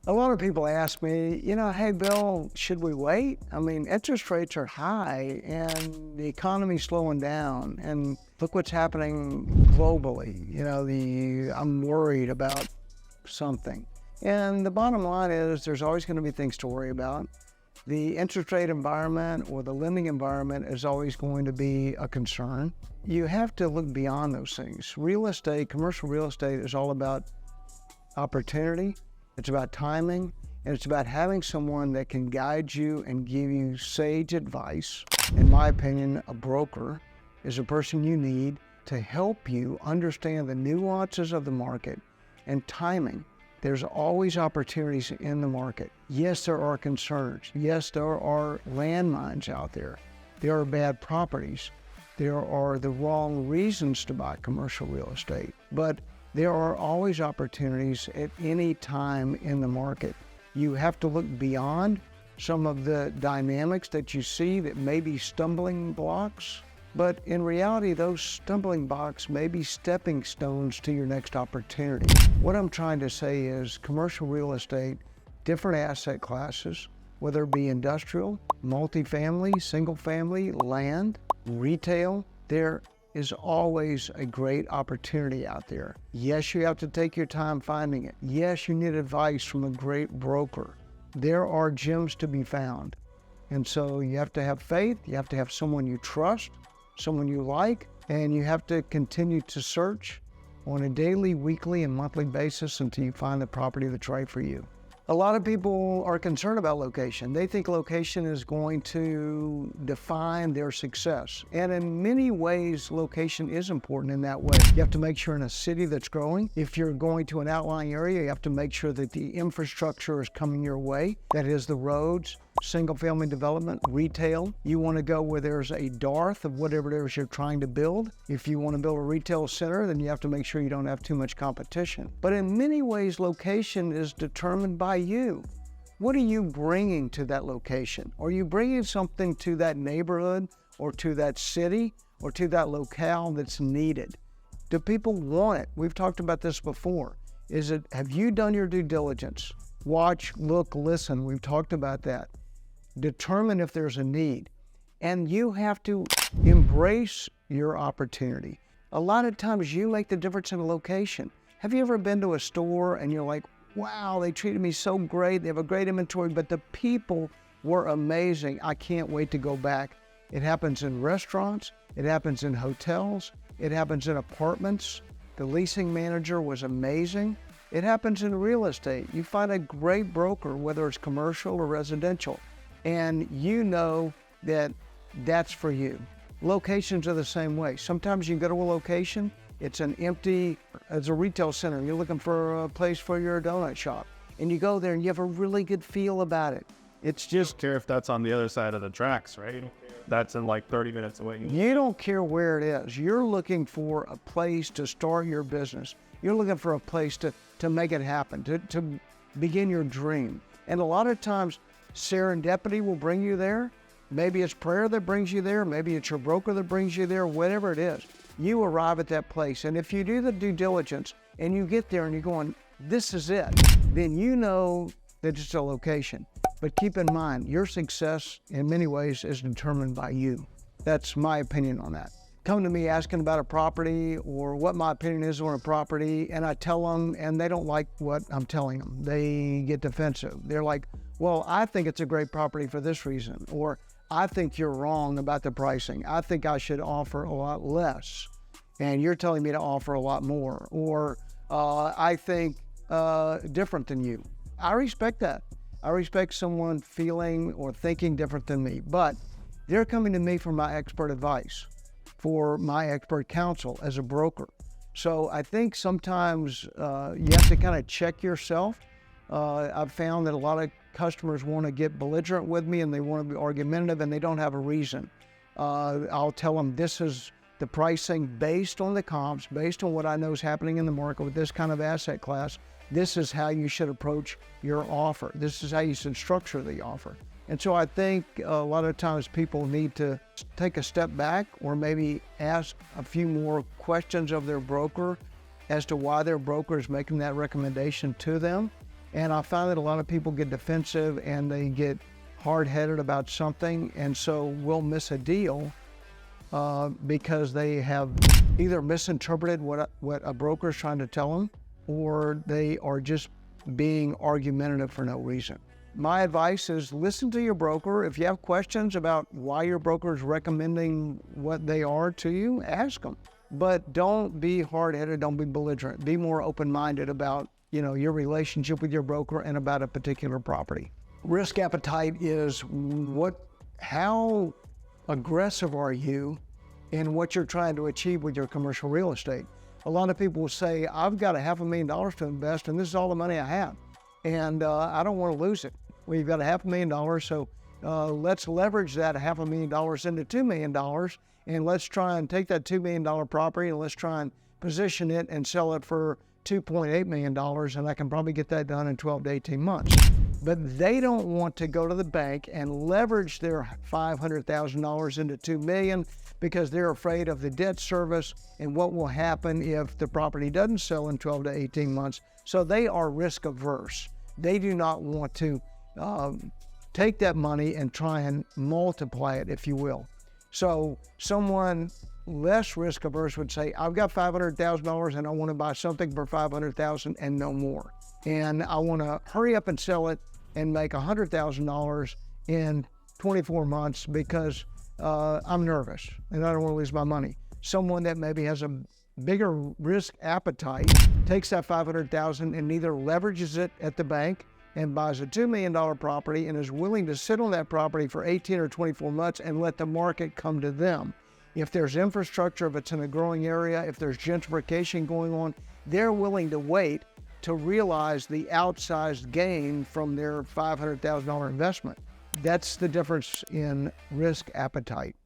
A lot of people ask me, hey, Bill, should we wait? I mean, interest rates are high and the economy's slowing down. And look what's happening globally. I'm worried about something. And the bottom line is there's always going to be things to worry about. The interest rate environment or the lending environment is always going to be a concern. You have to look beyond those things. Real estate, commercial real estate is all about opportunity. It's about timing, and it's about having someone that can guide you and give you sage advice. In my opinion, a broker is a person you need to help you understand the nuances of the market and timing. There's always opportunities in the market. Yes, there are concerns. Yes, there are landmines out there. There are bad properties. There are the wrong reasons to buy commercial real estate. But there are always opportunities at any time in the market. You have to look beyond some of the dynamics that you see that may be stumbling blocks, but in reality, those stumbling blocks may be stepping stones to your next opportunity. What I'm trying to say is commercial real estate, different asset classes, whether it be industrial, multifamily, single family, land, retail, there is always a great opportunity out there. Yes, you have to take your time finding it. Yes, you need advice from a great broker. There are gems to be found. And so you have to have faith, you have to have someone you trust, someone you like, and you have to continue to search on a daily, weekly, and monthly basis until you find the property that's right for you. A lot of people are concerned about location. They think location is going to define their success. And in many ways, location is important in that way. You have to make sure in a city that's growing, if you're going to an outlying area, you have to make sure that the infrastructure is coming your way. That is the roads, single family development, retail. You want to go where there's a dearth of whatever it is you're trying to build. If you want to build a retail center, then you have to make sure you don't have too much competition. But in many ways, location is determined by you. What are you bringing to that location? Are you bringing something to that neighborhood or to that city or to that locale that's needed? Do people want it? We've talked about this before. Have you done your due diligence? Watch, look, listen. We've talked about that. Determine if there's a need. And you have to embrace your opportunity. A lot of times you make the difference in a location. Have you ever been to a store and you're like, wow, they treated me so great. They have a great inventory, but the people were amazing. I can't wait to go back. It happens in restaurants. It happens in hotels. It happens in apartments. The leasing manager was amazing. It happens in real estate. You find a great broker, whether it's commercial or residential, and you know that that's for you. Locations are the same way. Sometimes you go to a location, it's a retail center. You're looking for a place for your donut shop. And you go there and you have a really good feel about it. It's just... Don't care if that's on the other side of the tracks, right? That's in like 30 minutes away. You don't care where it is. You're looking for a place to start your business. You're looking for a place to make it happen, to begin your dream. And a lot of times, serendipity will bring you there. Maybe it's prayer that brings you there. Maybe it's your broker that brings you there. Whatever it is, you arrive at that place. And if you do the due diligence and you get there and you're going, this is it, then you know that it's a location. But keep in mind, your success in many ways is determined by you. That's my opinion on that. Come to me asking about a property or what my opinion is on a property, and I tell them, and they don't like what I'm telling them. They get defensive. They're like, well, I think it's a great property for this reason, or I think you're wrong about the pricing. I think I should offer a lot less, and you're telling me to offer a lot more, or I think different than you. I respect that. I respect someone feeling or thinking different than me, but they're coming to me for my expert advice, for my expert counsel as a broker. So I think sometimes you have to kind of check yourself. I've found that a lot of customers want to get belligerent with me and they want to be argumentative and they don't have a reason. I'll tell them this is the pricing based on the comps, based on what I know is happening in the market with this kind of asset class. This is how you should approach your offer. This is how you should structure the offer. And so I think a lot of times people need to take a step back or maybe ask a few more questions of their broker as to why their broker is making that recommendation to them. And I find that a lot of people get defensive and they get hard-headed about something, and so will miss a deal because they have either misinterpreted what a broker is trying to tell them, or they are just being argumentative for no reason. My advice is listen to your broker. If you have questions about why your broker is recommending what they are to you, ask them. But don't be hard-headed, don't be belligerent. Be more open-minded about, your relationship with your broker and about a particular property. Risk appetite is how aggressive are you in what you're trying to achieve with your commercial real estate. A lot of people will say, I've got $500,000 to invest and this is all the money I have. And I don't want to lose it. Well, you've got $500,000, so let's leverage that $500,000 into $2 million, and let's try and take that $2 million property and let's try and position it and sell it for $2.8 million, and I can probably get that done in 12 to 18 months. But they don't want to go to the bank and leverage their $500,000 into $2 million because they're afraid of the debt service and what will happen if the property doesn't sell in 12 to 18 months. So they are risk averse. They do not want to take that money and try and multiply it, if you will. So someone less risk averse would say, I've got $500,000 and I want to buy something for $500,000 and no more. And I want to hurry up and sell it and make $100,000 in 24 months because I'm nervous and I don't want to lose my money. Someone that maybe has a bigger risk appetite takes that $500,000 and either leverages it at the bank and buys a $2 million property and is willing to sit on that property for 18 or 24 months and let the market come to them. If there's infrastructure, if it's in a growing area, if there's gentrification going on, they're willing to wait to realize the outsized gain from their $500,000 investment. That's the difference in risk appetite.